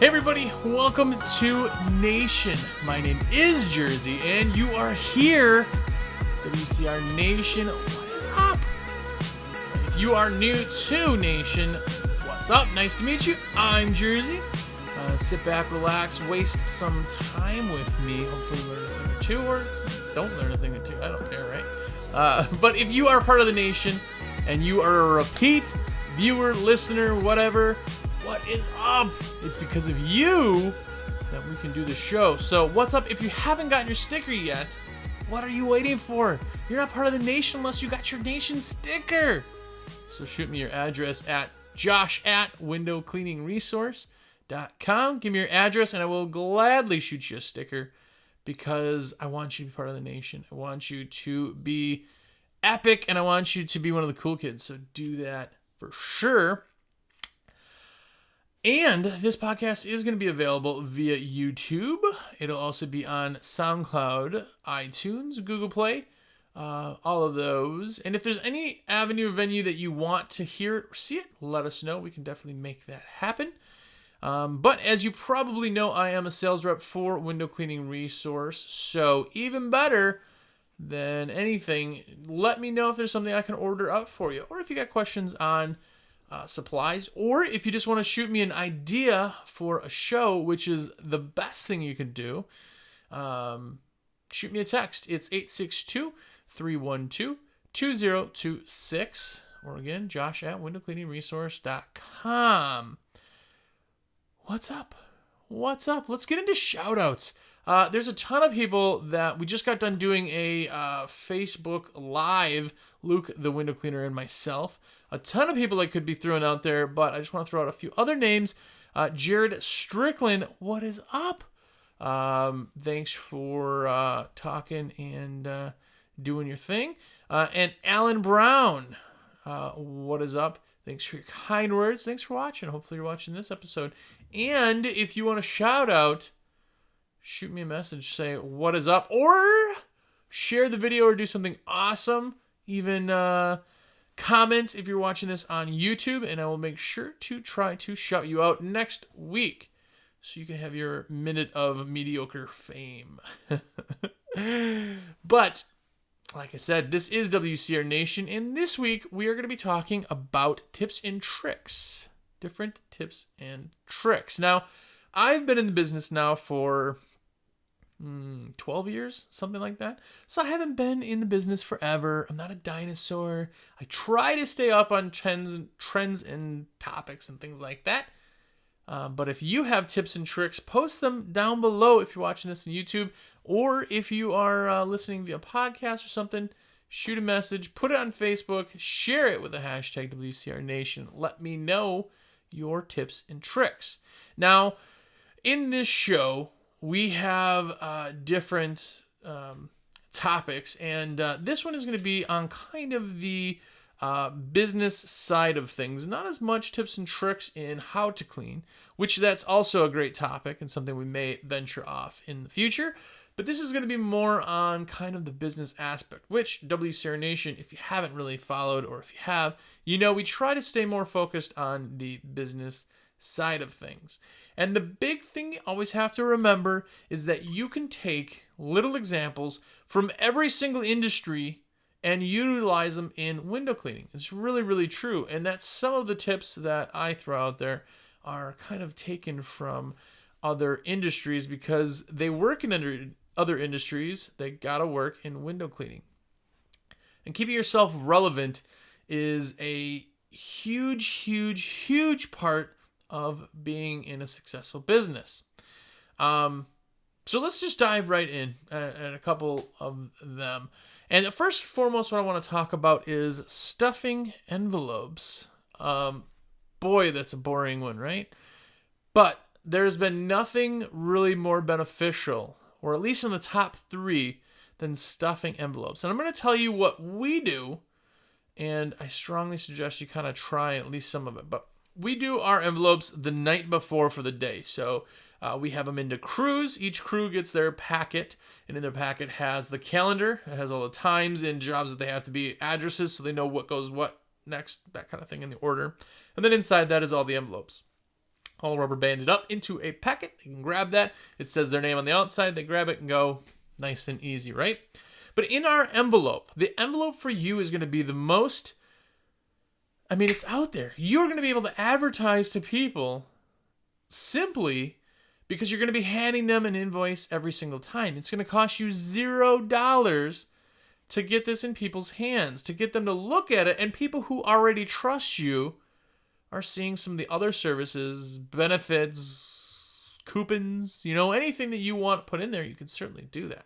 Hey everybody, welcome to Nation. My name is Jersey, and you are here. WCR Nation, what is up? If you are new to Nation, what's up? Nice to meet you. I'm Jersey. Sit back, relax, waste some time with me. Hopefully learn a thing or two, or don't learn a thing or two. I don't care, right? But if you are part of the Nation, and you are a repeat viewer, listener, whatever, what is up? It's because of you that we can do the show. So what's up? If you haven't gotten your sticker yet, what are you waiting for? You're not part of the Nation unless you got your Nation sticker. So shoot me your address at josh@windowcleaningresource.com. Give me your address and I will gladly shoot you a sticker because I want you to be part of the Nation. I want you to be epic and I want you to be one of the cool kids. So do that for sure. And this podcast is going to be available via YouTube. It'll also be on SoundCloud, iTunes, Google Play, all of those. And if there's any avenue or venue that you want to hear it or see it, let us know. We can definitely make that happen. But as you probably know, I am a sales rep for Window Cleaning Resource. So even better than anything, let me know if there's something I can order up for you. Or if you got questions on supplies, or if you just want to shoot me an idea for a show, which is the best thing you could do, shoot me a text. It's 862-312-2026, or again, josh@windowcleaningresource.com. What's up? Let's get into shout outs. There's a ton of people that we just got done doing a Facebook Live, Luke the window cleaner and myself. A ton of people that could be thrown out there, but I just want to throw out a few other names. Jared Strickland, what is up? Thanks for talking and doing your thing. And Alan Brown, what is up? Thanks for your kind words. Thanks for watching. Hopefully you're watching this episode. And if you want a shout out, shoot me a message, say what is up, or share the video or do something awesome. Even comment if you're watching this on YouTube, and I will make sure to try to shout you out next week so you can have your minute of mediocre fame. But like I said, this is WCR Nation, and this week we are going to be talking about tips and tricks. Different tips and tricks. Now, I've been in the business now for 12 years, something like that. So I haven't been in the business forever. I'm not a dinosaur. I try to stay up on trends and topics and things like that. But if you have tips and tricks, post them down below if you're watching this on YouTube, or if you are listening via podcast or something, shoot a message, put it on Facebook, share it with the hashtag WCR Nation. Let me know your tips and tricks. Now, in this show, we have different topics, and this one is going to be on kind of the business side of things. Not as much tips and tricks in how to clean, which that's also a great topic and something we may venture off in the future. But this is going to be more on kind of the business aspect, which WCR Nation, if you haven't really followed, or if you have, you know we try to stay more focused on the business side of things. And the big thing you always have to remember is that you can take little examples from every single industry and utilize them in window cleaning. It's really, really true. And that's some of the tips that I throw out there are kind of taken from other industries because they work in other industries. They gotta work in window cleaning. And keeping yourself relevant is a huge, huge, huge part of being in a successful business. So let's just dive right in at a couple of them. And first and foremost, what I want to talk about is stuffing envelopes. Boy, that's a boring one, right? But there's been nothing really more beneficial, or at least in the top 3, than stuffing envelopes. And I'm going to tell you what we do, and I strongly suggest you kind of try at least some of it. But we do our envelopes the night before for the day. So we have them into crews. Each crew gets their packet, and in their packet has the calendar. It has all the times and jobs that they have to be, addresses, so they know what goes what next, that kind of thing in the order. And then inside that is all the envelopes. all rubber banded up into a packet. They can grab that. It says their name on the outside. They grab it and go. Nice and easy, right? But in our envelope, the envelope for you is going to be the most, it's out there. You're going to be able to advertise to people simply because you're going to be handing them an invoice every single time. It's going to cost you $0 to get this in people's hands, to get them to look at it. And people who already trust you are seeing some of the other services, benefits, coupons, anything that you want put in there, you can certainly do that.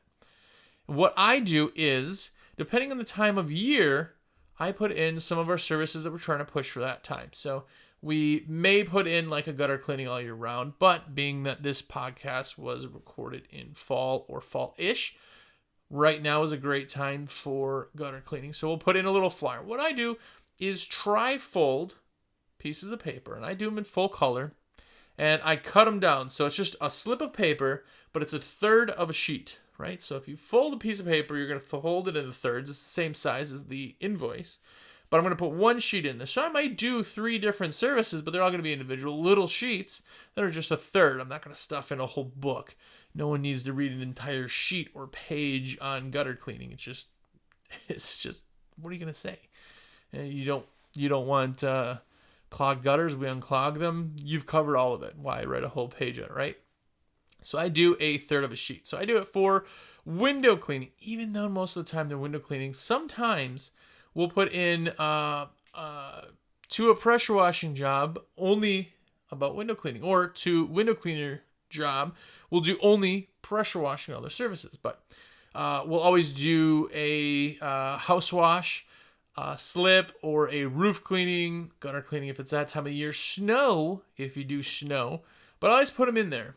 What I do is, depending on the time of year, I put in some of our services that we're trying to push for that time. So we may put in like a gutter cleaning all year round, but being that this podcast was recorded in fall or fall-ish, right now is a great time for gutter cleaning. So we'll put in a little flyer. What I do is tri-fold pieces of paper, and I do them in full color, and I cut them down. So it's just a slip of paper, but it's a third of a sheet, right? So if you fold a piece of paper, you're going to fold it into thirds. It's the same size as the invoice, but I'm going to put one sheet in there. So I might do 3 different services, but they're all going to be individual little sheets that are just a third. I'm not going to stuff in a whole book. No one needs to read an entire sheet or page on gutter cleaning. It's just, what are you going to say? You don't want clogged gutters. We unclog them. You've covered all of it. Why I read a whole page on it, right? So I do a third of a sheet. So I do it for window cleaning, even though most of the time they're window cleaning. Sometimes we'll put in to a pressure washing job only about window cleaning, or to window cleaner job, we'll do only pressure washing other services. But we'll always do a house wash, slip, or a roof cleaning, gutter cleaning if it's that time of year, snow if you do snow. But I always put them in there.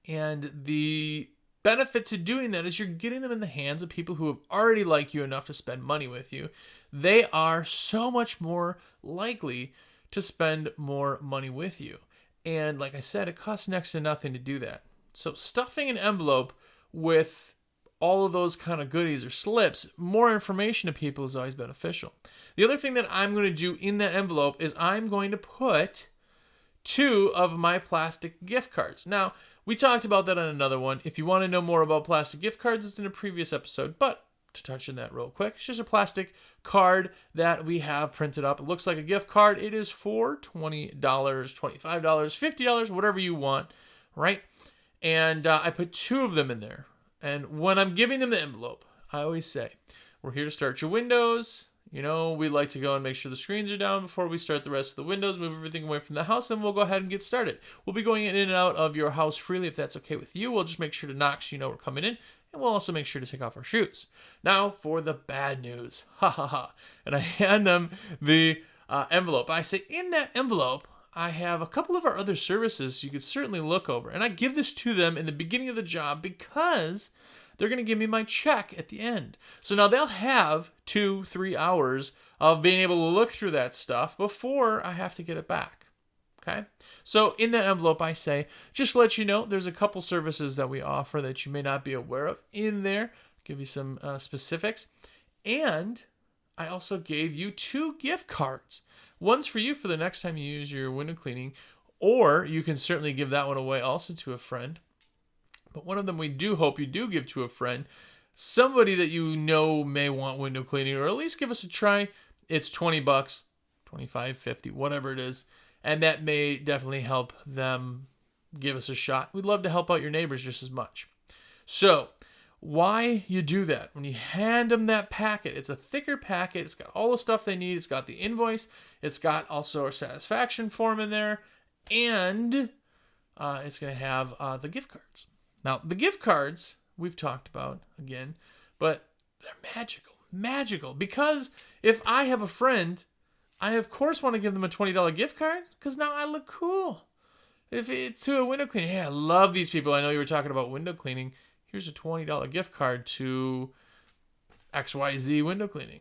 And the benefit to doing that is you're getting them in the hands of people who have already liked you enough to spend money with you. They are so much more likely to spend more money with you. And like I said, it costs next to nothing to do that. So stuffing an envelope with all of those kind of goodies or slips, more information to people is always beneficial. The other thing that I'm going to do in that envelope is I'm going to put 2 of my plastic gift cards. Now, we talked about that on another one. If you want to know more about plastic gift cards, it's in a previous episode. But to touch on that real quick, it's just a plastic card that we have printed up. It looks like a gift card. It is for $20, $25, $50, whatever you want, right? And I put 2 of them in there. And when I'm giving them the envelope, I always say, we're here to start your windows. We like to go and make sure the screens are down before we start the rest of the windows, move everything away from the house, and we'll go ahead and get started. We'll be going in and out of your house freely if that's okay with you. We'll just make sure to knock so you know we're coming in, and we'll also make sure to take off our shoes. Now for the bad news. Ha ha ha. And I hand them the envelope. I say, in that envelope, I have a couple of our other services you could certainly look over. And I give this to them in the beginning of the job because they're going to give me my check at the end. So now they'll have 2-3 hours of being able to look through that stuff before I have to get it back. Okay? So in that envelope, I say, just to let you know, there's a couple services that we offer that you may not be aware of in there. I'll give you some specifics. And I also gave you 2 gift cards. One's for you for the next time you use your window cleaning, or you can certainly give that one away also to a friend. But one of them we do hope you do give to a friend, somebody that you know may want window cleaning, or at least give us a try. It's $20, $25, $50, whatever it is. And that may definitely help them give us a shot. We'd love to help out your neighbors just as much. So why you do that? When you hand them that packet, it's a thicker packet. It's got all the stuff they need. It's got the invoice. It's got also a satisfaction form in there. And it's going to have the gift cards. Now, the gift cards we've talked about again, but they're magical. Because if I have a friend, I of course want to give them a $20 gift card because now I look cool. If it's to a window cleaning, hey, I love these people. I know you were talking about window cleaning. Here's a $20 gift card to XYZ window cleaning.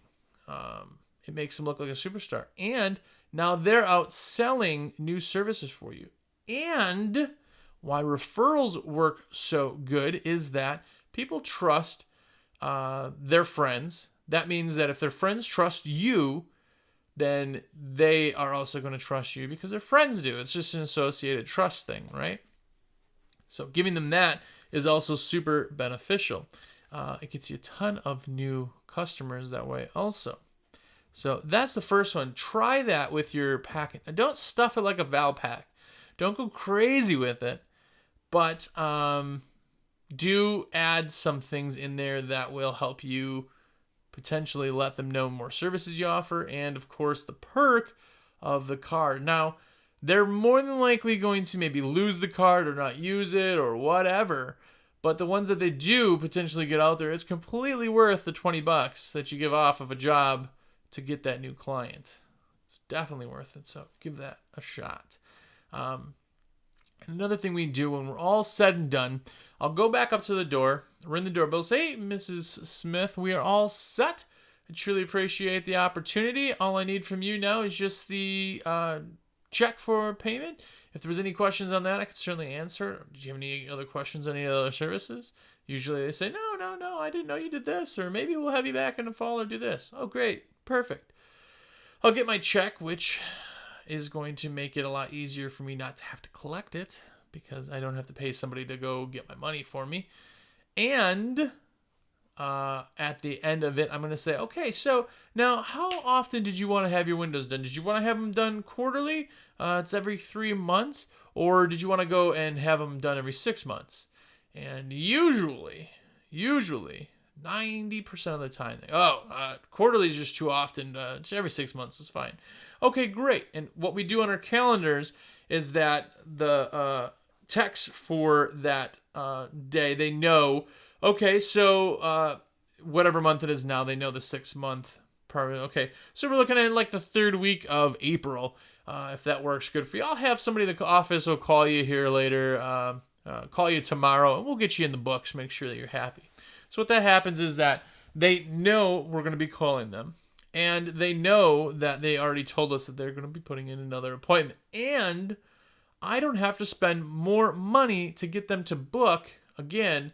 It makes them look like a superstar. And now they're out selling new services for you. And why referrals work so good is that people trust their friends. That means that if their friends trust you, then they are also going to trust you because their friends do. It's just an associated trust thing, right? So giving them that is also super beneficial. It gets you a ton of new customers that way also. So that's the first one. Try that with your packing. And don't stuff it like a Val pack. Don't go crazy with it. But do add some things in there that will help you potentially let them know more services you offer, and of course the perk of the card. Now, they're more than likely going to maybe lose the card or not use it or whatever, but the ones that they do potentially get out there, it's completely worth the $20 that you give off of a job to get that new client. It's definitely worth it, so give that a shot. Another thing we do when we're all said and done, I'll go back up to the door, ring the doorbell, say, "Hey, Mrs. Smith, we are all set. I truly appreciate the opportunity. All I need from you now is just the check for payment. If there was any questions on that, I could certainly answer. Did you have any other questions on any other services?" Usually they say, no, I didn't know you did this, or maybe we'll have you back in the fall or do this. Oh, great. Perfect. I'll get my check, which is going to make it a lot easier for me not to have to collect it because I don't have to pay somebody to go get my money for me. And at the end of it, I'm going to say, okay, so now how often did you want to have your windows done? Did you want to have them done quarterly? It's every 3 months. Or did you want to go and have them done every 6 months? And usually 90% of the time, quarterly is just too often. Just every 6 months is fine. Okay, great. And what we do on our calendars is that the text for that day, they know, okay, so whatever month it is now, they know the 6 month part. Okay, so we're looking at like the 3rd week of April. If that works good for you, I'll have somebody in the office will call you here later, call you tomorrow, and we'll get you in the books, make sure that you're happy. So what that happens is that they know we're going to be calling them, and they know that they already told us that they're going to be putting in another appointment. And I don't have to spend more money to get them to book again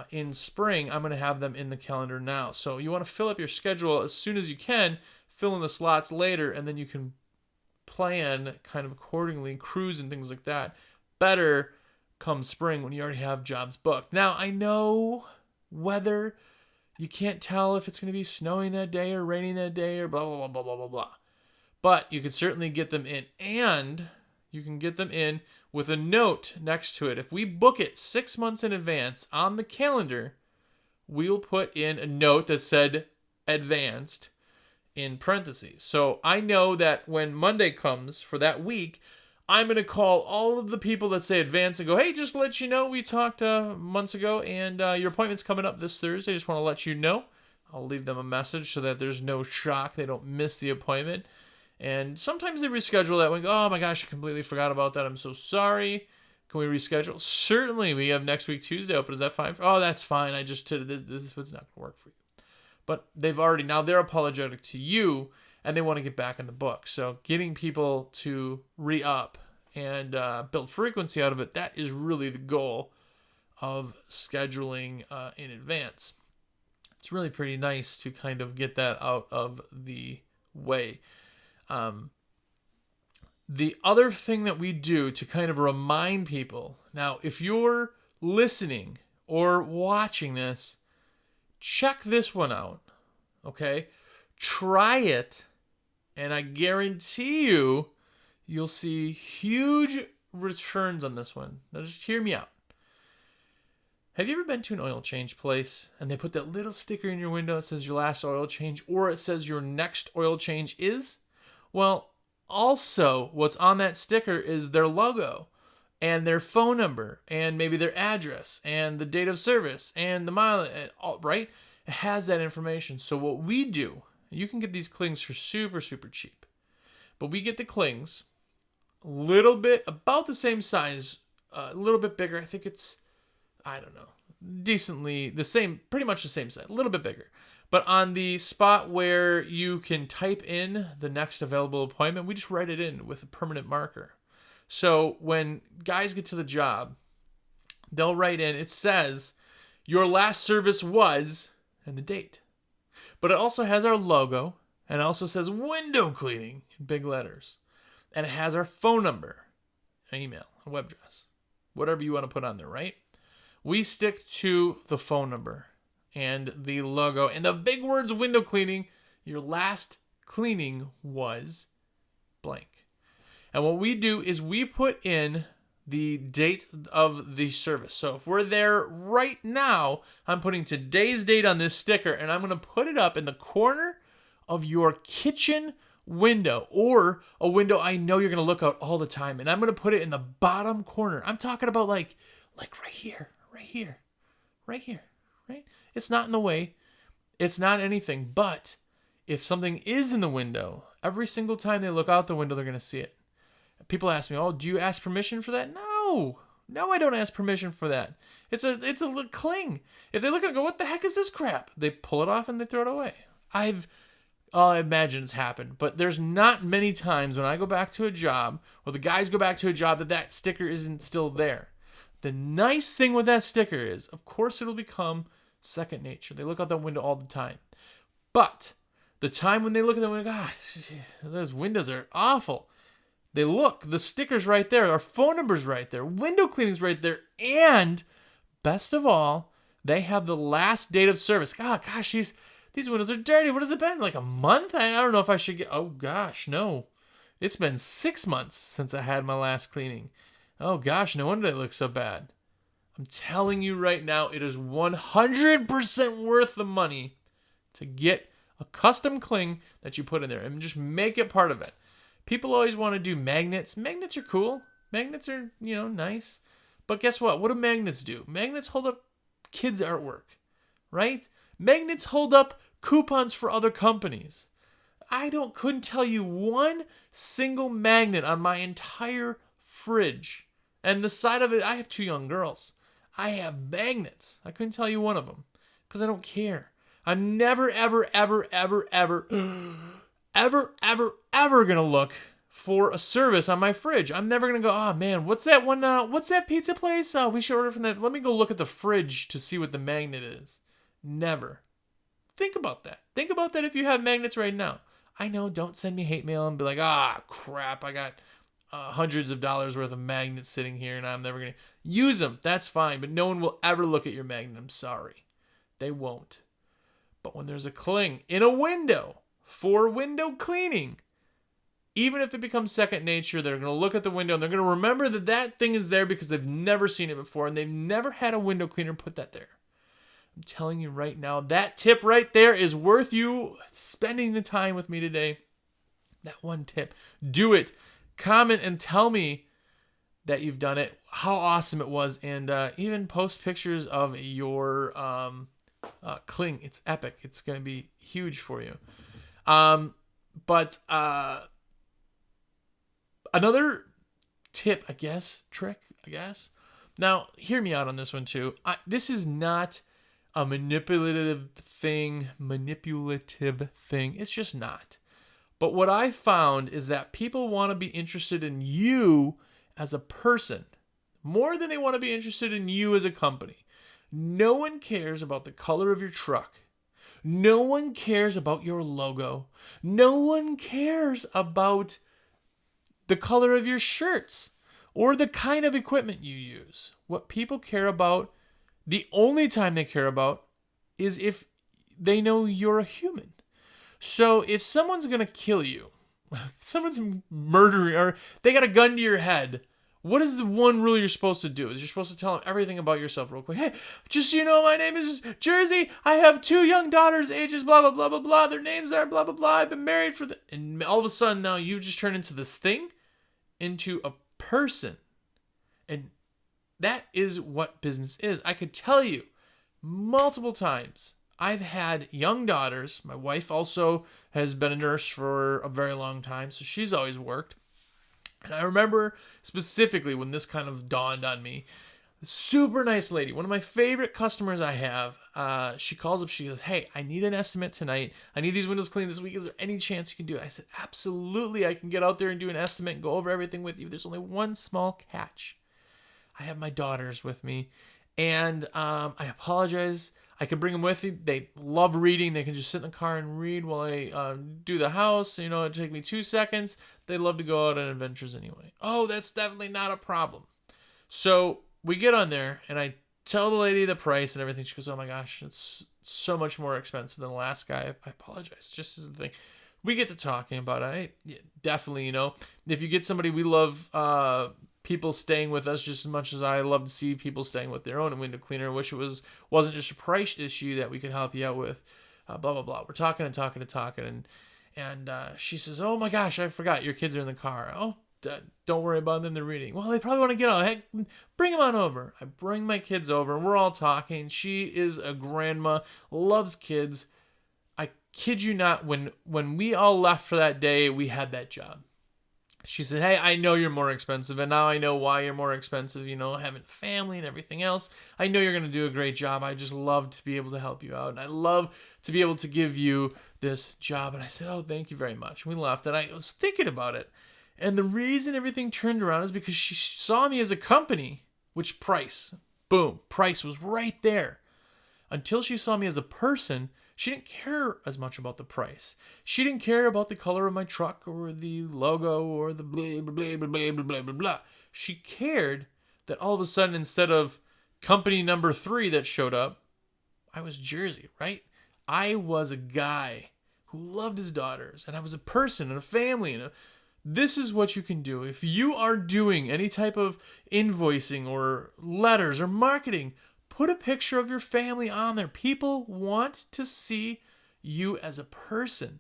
in spring. I'm going to have them in the calendar now. So you want to fill up your schedule as soon as you can, fill in the slots later, and then you can plan kind of accordingly, cruise and things like that. Better come spring when you already have jobs booked. Now, I know weather, you can't tell if it's going to be snowing that day or raining that day or blah, blah, blah, blah, blah, blah, blah. But you can certainly get them in, and you can get them in with a note next to it. If we book it 6 months in advance on the calendar, we'll put in a note that said advanced in parentheses. So I know that when Monday comes for that week, I'm going to call all of the people that say advance and go, "Hey, just to let you know, we talked months ago, and your appointment's coming up this Thursday. Just want to let you know." I'll leave them a message so that there's no shock. They don't miss the appointment. And sometimes they reschedule that one. "Oh my gosh, I completely forgot about that. I'm so sorry. Can we reschedule?" "Certainly, we have next week Tuesday open. Is that fine?" "Oh, that's fine. I just did this was not going to work for you." But they're apologetic to you, and they want to get back in the book. So getting people to re-up and build frequency out of it, that is really the goal of scheduling in advance. It's really pretty nice to kind of get that out of the way. The other thing that we do to kind of remind people, now if you're listening or watching this, check this one out, okay? Try it, and I guarantee you'll see huge returns on this one. Now just hear me out. Have you ever been to an oil change place and they put that little sticker in your window that says your last oil change, or it says your next oil change is? Well, also what's on that sticker is their logo and their phone number and maybe their address and the date of service and the mile, right? It has that information. So what we do, you can get these clings for super, super cheap, but we get the clings a little bit, about the same size, a little bit bigger. I think it's, I don't know, decently the same, pretty much the same size, a little bit bigger. But on the spot where you can type in the next available appointment, we just write it in with a permanent marker. So when guys get to the job, they'll write in, it says, "Your last service was," and the date. But it also has our logo, And it also says window cleaning in big letters. And it has our phone number, an email, a web address, whatever you want to put on there, right? We stick to the phone number and the logo and the big words window cleaning. Your last cleaning was blank. And what we do is we put in the date of the service. So if we're there right now, I'm putting today's date on this sticker and I'm going to put it up in the corner of your kitchen window, or a window I know you're going to look out all the time. And I'm going to put it in the bottom corner. I'm talking about like right here, right? It's not in the way. It's not anything. But if something is in the window, every single time they look out the window, they're going to see it. People ask me, oh, do you ask permission for that? No, I don't ask permission for that. It's a little cling. If they look at it and go, what the heck is this crap? They pull it off and they throw it away. I imagine it's happened, but there's not many times when I go back to a job or the guys go back to a job that sticker isn't still there. The nice thing with that sticker is, of course, it'll become second nature. They look out that window all the time. But the time when they look at the window, gosh, those windows are awful. They look, the sticker's right there, our phone number's right there, window cleaning's right there, and best of all, they have the last date of service. Gosh, these windows are dirty. What has it been? Like a month? I don't know if I should get... Oh, gosh, no. It's been 6 months since I had my last cleaning. Oh, gosh, no wonder they look so bad. I'm telling you right now, it is 100% worth the money to get a custom cling that you put in there and just make it part of it. People always want to do magnets. Magnets are cool. Magnets are, nice. But guess what? What do magnets do? Magnets hold up kids' artwork, right? Magnets hold up coupons for other companies. I couldn't tell you one single magnet on my entire fridge. And the side of it, I have 2 young girls. I have magnets. I couldn't tell you one of them because I don't care. I'm never, ever, ever, ever, ever, ever going to look for a service on my fridge. I'm never going to go, oh man, what's that one? What's that pizza place? Oh, we should order from that. Let me go look at the fridge to see what the magnet is. Never. Think about that. Think about that if you have magnets right now. I know, don't send me hate mail and be like, crap, I got hundreds of dollars worth of magnets sitting here and I'm never going to use them. That's fine, but no one will ever look at your magnet. I'm sorry. They won't. But when there's a cling in a window for window cleaning, even if it becomes second nature, they're going to look at the window and they're going to remember that thing is there because they've never seen it before and they've never had a window cleaner put that there. I'm telling you right now, that tip right there is worth you spending the time with me today. That one tip. Do it. Comment and tell me that you've done it, how awesome it was, and even post pictures of your cling. It's epic. It's going to be huge for you. But another tip, trick. Now, hear me out on this one too. This is not a manipulative thing. It's just not. But what I found is that people want to be interested in you as a person more than they want to be interested in you as a company. No one cares about the color of your truck. No one cares about your logo. No one cares about the color of your shirts or the kind of equipment you use. What people care about, the only time they care about, is if they know you're a human. So if someone's going to kill you, someone's murdering, or they got a gun to your head, what is the one rule you're supposed to do? Is you're supposed to tell them everything about yourself real quick. Hey, just so you know, my name is Jersey. I have 2 young daughters, ages blah, blah, blah, blah, blah. Their names are blah, blah, blah. I've been married for And all of a sudden now you just turn into this thing, into a person. And that is what business is. I could tell you multiple times. I've had young daughters. My wife also has been a nurse for a very long time, so she's always worked. And I remember specifically when this kind of dawned on me. Super nice lady, one of my favorite customers I have. She calls up, she goes, hey, I need an estimate tonight. I need these windows cleaned this week. Is there any chance you can do it? I said, absolutely. I can get out there and do an estimate and go over everything with you. There's only one small catch. I have my daughters with me, and I apologize. I can bring them with me. They love reading. They can just sit in the car and read while I do the house. It'd take me 2 seconds. They love to go out on adventures anyway. Oh, that's definitely not a problem. So we get on there, and I tell the lady the price and everything. She goes, oh my gosh, it's so much more expensive than the last guy. I apologize. Just as the thing. We get to talking about it. Definitely, if you get somebody, we love people staying with us just as much as I love to see people staying with their own window cleaner. I wish it wasn't just a price issue that we could help you out with. Blah, blah, blah. We're talking and talking and talking. And she says, oh my gosh, I forgot your kids are in the car. Oh, don't worry about them. They're reading. Well, they probably want to get out. Heck, bring them on over. I bring my kids over and we're all talking. She is a grandma, loves kids. I kid you not, when we all left for that day, we had that job. She said, hey, I know you're more expensive, and now I know why you're more expensive, having family and everything else. I know you're going to do a great job. I just love to be able to help you out, and I love to be able to give you this job. And I said, oh, thank you very much. We left, and I was thinking about it. And the reason everything turned around is because she saw me as a company, which price was right there. Until she saw me as a person, she didn't care as much about the price. She didn't care about the color of my truck or the logo or the blah, blah, blah, blah, blah, blah, blah, blah. She cared that all of a sudden, instead of company number 3 that showed up, I was Jersey, right? I was a guy who loved his daughters, and I was a person and a family. This is what you can do. If you are doing any type of invoicing or letters or marketing, put a picture of your family on there. People want to see you as a person.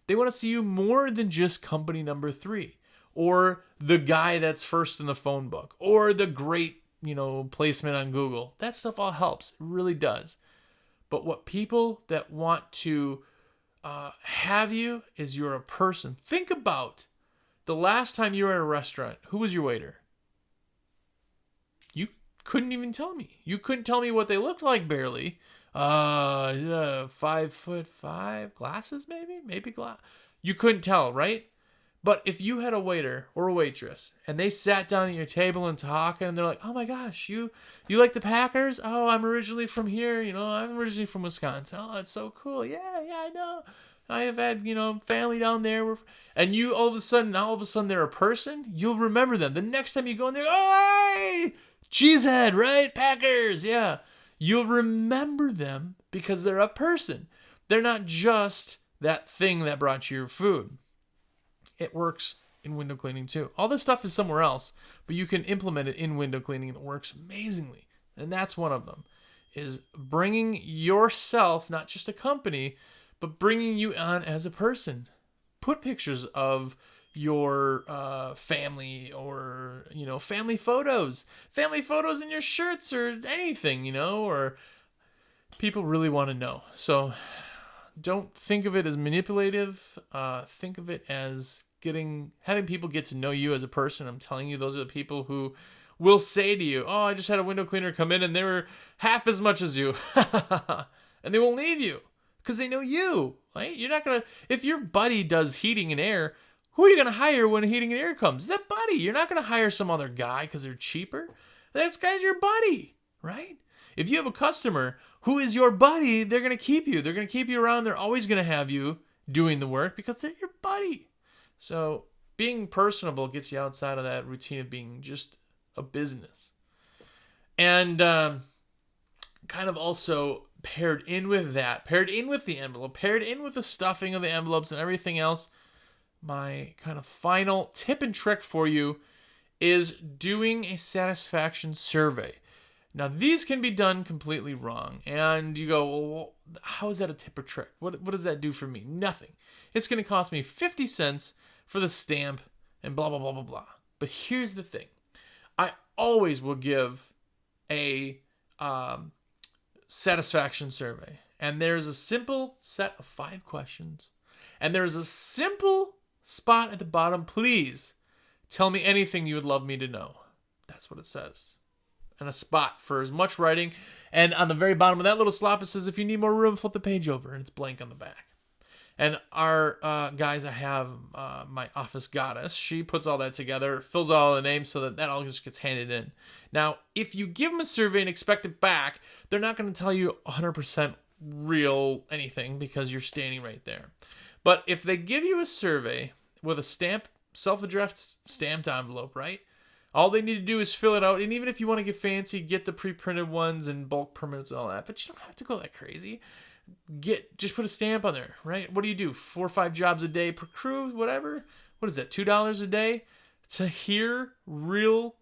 They want to see you more than just company number 3 or the guy that's first in the phone book or the great, placement on Google. That stuff all helps. It really does. But what people that want to have you is you're a person. Think about the last time you were at a restaurant. Who was your waiter? Couldn't even tell me. You couldn't tell me what they looked like barely. 5'5", glasses maybe glass. You couldn't tell, right? But if you had a waiter or a waitress and they sat down at your table and talking and they're like, oh my gosh, you like the Packers? Oh, I'm originally from here. I'm originally from Wisconsin. Oh, that's so cool. Yeah, I know. I have had, family down there. And you all of a sudden they're a person. You'll remember them. The next time you go in there, oh, hey! Cheesehead, right? Packers, yeah. You'll remember them because they're a person. They're not just that thing that brought you your food. It works in window cleaning too. All this stuff is somewhere else, but you can implement it in window cleaning and it works amazingly. And that's one of them, is bringing yourself, not just a company, but bringing you on as a person. Put pictures of your family or family photos in your shirts or anything, or people really want to know. So don't think of it as manipulative. Think of it as having people get to know you as a person. I'm telling you, those are the people who will say to you, oh, I just had a window cleaner come in and they were half as much as you. And they won't leave you because they know you, right? You're not going to, if your buddy does heating and air, who are you going to hire when heating and air comes? That buddy. You're not going to hire some other guy because they're cheaper. That guy's your buddy, right? If you have a customer who is your buddy, they're going to keep you. They're going to keep you around. They're always going to have you doing the work because they're your buddy. So being personable gets you outside of that routine of being just a business. And kind of also paired in with that, paired in with the envelope, paired in with the stuffing of the envelopes and everything else, my kind of final tip and trick for you is doing a satisfaction survey. Now, these can be done completely wrong. And you go, well, how is that a tip or trick? What does that do for me? Nothing. It's going to cost me 50 cents for the stamp and blah, blah, blah, blah, blah. But here's the thing. I always will give a satisfaction survey. And there's a simple set of 5 questions. And there's a simple spot at the bottom. Please tell me anything you would love me to know. That's what it says. And a spot for as much writing. And on the very bottom of that little slot, it says, if you need more room, flip the page over. And it's blank on the back. And our guys, I have my office goddess. She puts all that together, fills all the names so that all just gets handed in. Now, if you give them a survey and expect it back, they're not going to tell you 100% real anything because you're standing right there. But if they give you a survey with a stamp, self-addressed stamped envelope, right? All they need to do is fill it out. And even if you want to get fancy, get the pre-printed ones and bulk permits and all that. But you don't have to go that crazy. Just put a stamp on there, right? What do you do? 4 or 5 jobs a day per crew, whatever. What is that? $2 a day to hear real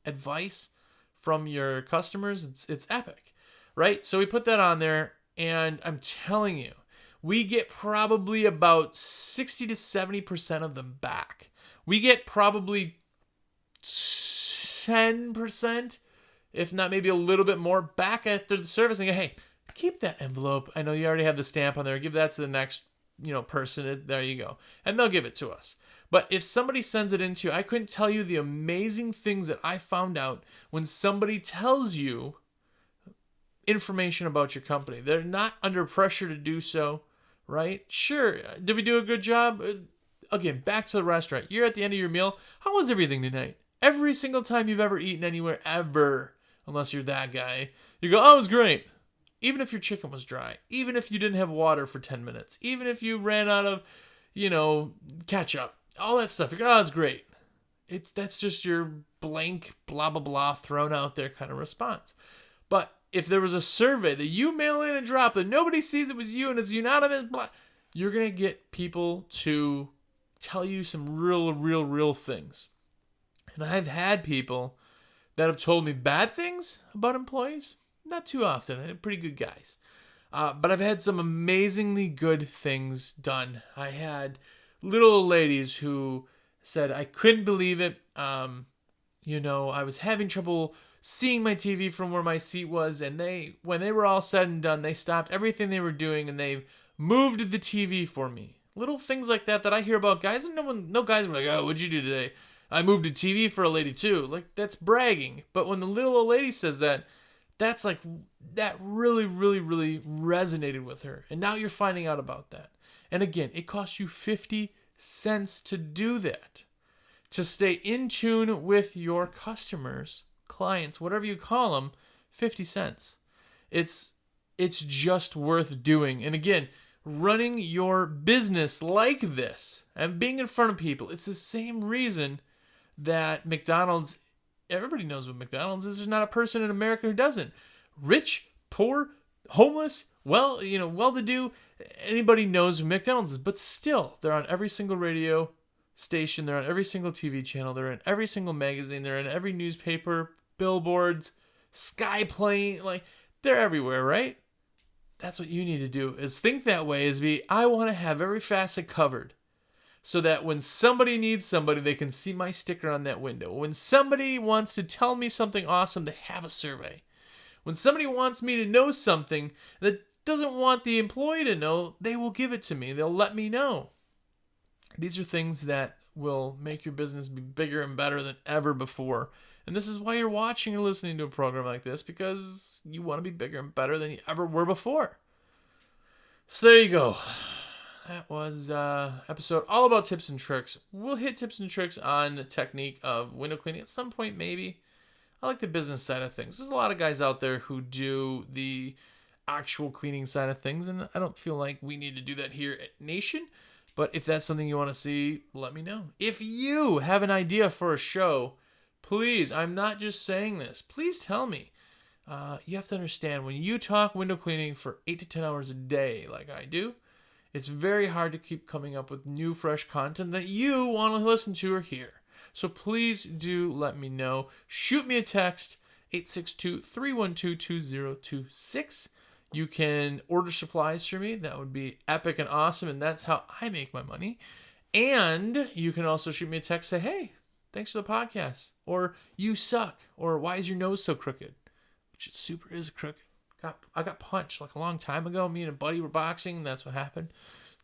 advice from your customers. It's epic, right? So we put that on there, and I'm telling you, we get probably about 60 to 70% of them back. We get probably 10%, if not maybe a little bit more, back after the service and go, hey, keep that envelope. I know you already have the stamp on there. Give that to the next, person. There you go. And they'll give it to us. But if somebody sends it in to you, I couldn't tell you the amazing things that I found out when somebody tells you information about your company. They're not under pressure to do so, right? Sure. Did we do a good job? Again, back to the restaurant. You're at the end of your meal. How was everything tonight? Every single time you've ever eaten anywhere, ever, unless you're that guy, you go, oh, it was great. Even if your chicken was dry. Even if you didn't have water for 10 minutes. Even if you ran out of, ketchup. All that stuff. You go, oh, it's great. That's just your blank, blah, blah, blah, thrown out there kind of response. But if there was a survey that you mail in and drop that nobody sees it was you and it's unanimous, blah, you're going to get people to tell you some real things. And I've had people that have told me bad things about employees. Not too often. I had pretty good guys. But I've had some amazingly good things done. I had little ladies who said, I couldn't believe it. I was having trouble seeing my TV from where my seat was. And when they were all said and done, they stopped everything they were doing and they moved the TV for me. Little things like that I hear about guys. And no guys are like, oh, what'd you do today? I moved a TV for a lady too. Like, that's bragging. But when the little old lady says that, that's like, that really resonated with her. And now you're finding out about that. And again, it costs you 50 cents to do that. To stay in tune with your customers, clients, whatever you call them, 50 cents. It's just worth doing. And again, running your business like this and being in front of people, it's the same reason that McDonald's, everybody knows what McDonald's is. There's not a person in America who doesn't. Rich, poor, homeless, well-to-do, anybody knows who McDonald's is. But still, they're on every single radio station. They're on every single TV channel. They're in every single magazine. They're in every newspaper, billboards, skyplane. Like, they're everywhere, right? That's what you need to do, is think that way, I want to have every facet covered. So that when somebody needs somebody, they can see my sticker on that window. When somebody wants to tell me something awesome, they have a survey. When somebody wants me to know something that doesn't want the employee to know, they will give it to me. They'll let me know. These are things that will make your business be bigger and better than ever before. And this is why you're watching or listening to a program like this, because you want to be bigger and better than you ever were before. So there you go. That was episode all about tips and tricks. We'll hit tips and tricks on the technique of window cleaning at some point, maybe. I like the business side of things. There's a lot of guys out there who do the actual cleaning side of things, and I don't feel like we need to do that here at Nation. But if that's something you want to see, let me know. If you have an idea for a show, please, I'm not just saying this, please tell me. You have to understand, when you talk window cleaning for 8 to 10 hours a day like I do, it's very hard to keep coming up with new, fresh content that you want to listen to or hear. So please do let me know. Shoot me a text, 862-312-2026. You can order supplies for me. That would be epic and awesome, and that's how I make my money. And you can also shoot me a text, say, hey, thanks for the podcast, or you suck, or why is your nose so crooked? Which it super is crooked. I got punched like a long time ago. Me and a buddy were boxing, and that's what happened.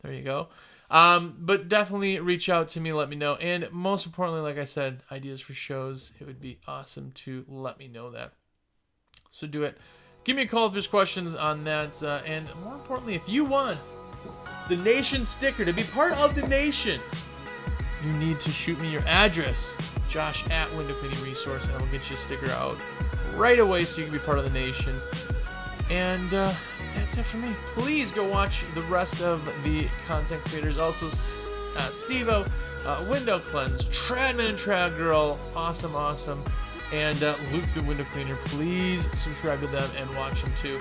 There you go. But definitely reach out to me, let me know. And most importantly, like I said, ideas for shows. It would be awesome to let me know that. So do it. give me a call if there's questions on that. And more importantly, if you want the Nation sticker to be part of the Nation, you need to shoot me your address, Josh at Window Cleaning Resource, and I will get you a sticker out right away so you can be part of the Nation. And that's it for me. Please go watch the rest of the content creators. Also, Steve-O, Window Cleanse, Tradman and Trad Girl, awesome. And Luke the Window Cleaner. Please subscribe to them and watch them too.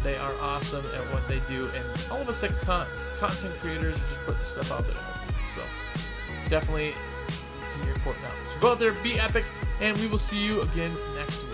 They are awesome at what they do. And all of us that content creators are just putting this stuff out there to help people. So definitely, it's in your court now. So go out there, be epic, and we will see you again next week.